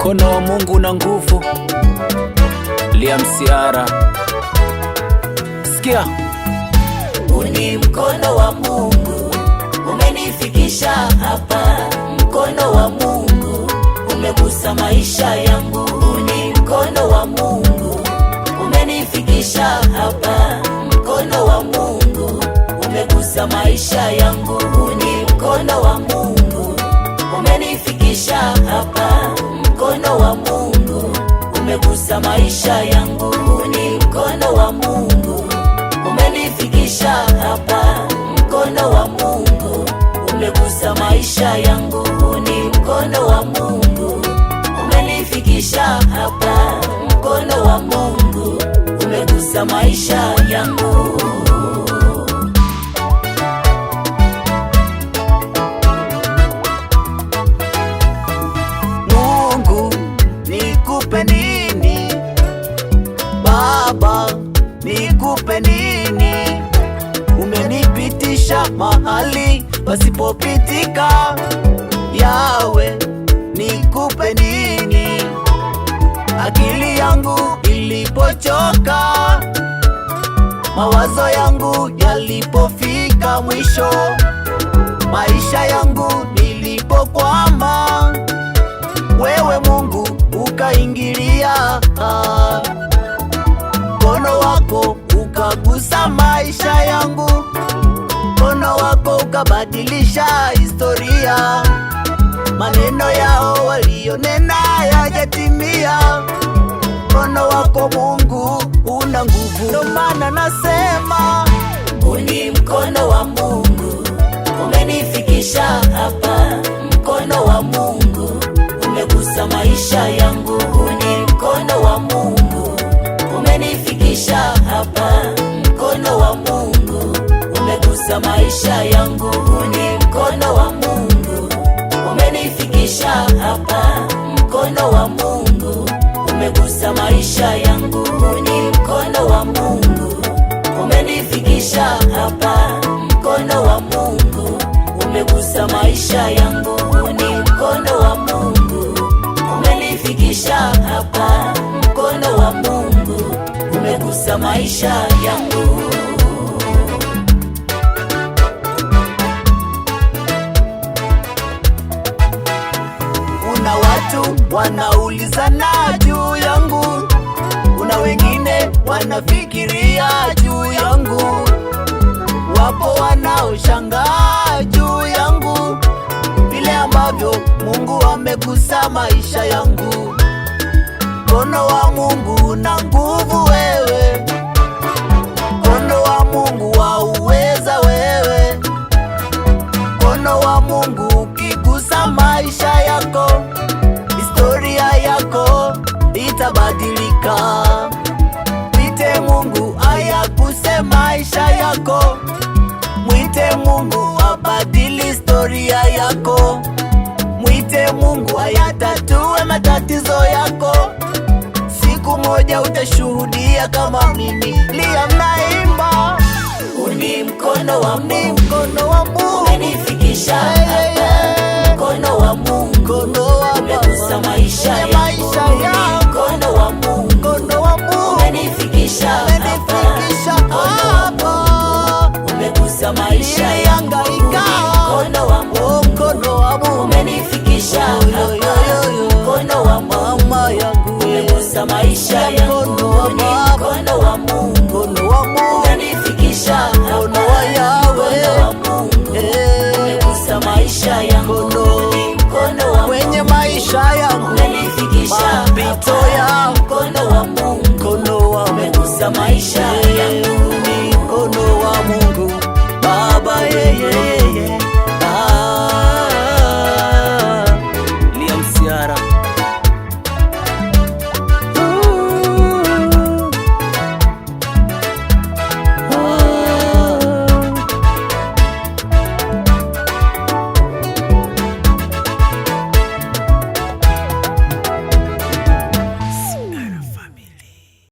Mkono wa Mungu na nguvu. Liam Ciara. Sikia. Uni mkono wa Mungu umenifikisha hapa. Mkono wa Mungu umegusa maisha yangu. Uni mkono wa Mungu umenifikisha hapa. Mkono wa Mungu umegusa maisha yangu. Uni mkono wa Mungu umenifikisha hapa. Mkono wa Mungu umegusa maisha yangu. Uni mkono wa Mungu umenifikisha hapa. Mkono wa Mungu umegusa maisha yangu. Uni mkono wa Mungu umenifikisha hapa. Mkono wa Mungu umegusa maisha yangu. Mungu nikupe nini? Baba nikupe nini? Umenipitisha mahali pasipopitika. Yawe nikupe nini? Akili yangu ilipochoka, mawazo yangu yalipofika mwisho, maisha yangu nilipokwama, wewe Mungu ukaingilia. Mkono wako ukagusa maisha yangu. Mkono wako ukabadilisha historia. Maneno yao walionena yajatimia. Mkono wako Mungu una nguvu. Ndio maana nasema uni mkono wa Mungu umenifikisha hapa. Mkono wa Mungu umegusa maisha yangu. Uni mkono wa Mungu umenifikisha hapa. Mkono wa Mungu umegusa maisha yangu. Uni mkono wa Mungu umenifikisha hapa. Mkono wa Mungu umegusa maisha yangu. Uni mkono wa Mungu umenifikisha hapa. Mkono wa Mungu umegusa maisha yangu. Uni mkono wa Mungu umenifikisha hapa. Mkono wa Mungu umegusa maisha yangu. Kuna watu wanaulizana juu yangu, kuna wengine wanafikiria juu yangu, wapo wanaoshangaa juu yangu, vile ambavyo Mungu amegusa maisha yangu. Mkono wa Mungu na nguvu wewe, mkono wa Mungu wauweza wewe, mkono wa Mungu ukigusa maisha yako, historia yako itabadilika. Mwite Mungu ayaguse maisha yako, mwite Mungu abadili historia yako, mwite Mungu ayatatue matatizo yako. Siku moja utashuhudia kama mimi Liam naimba. Uni mkono wa Mungu, mkono wa Mungu umenifikisha hapa. Mkono wa Mungu umegusa maisha yangu. Mkono wa Mungu umenifikisha hapa. Mkono wa Mungu umegusa maisha yangu. Mkono wa Mungu umenifikisha hapa. Mkono wa Mungu umegusa maisha yangu. Mkono wa Mungu umenifikisha hapa. Mkono wa Mungu umegusa maisha yangu. Mkono wa kwenye maisha yangu umenifikisha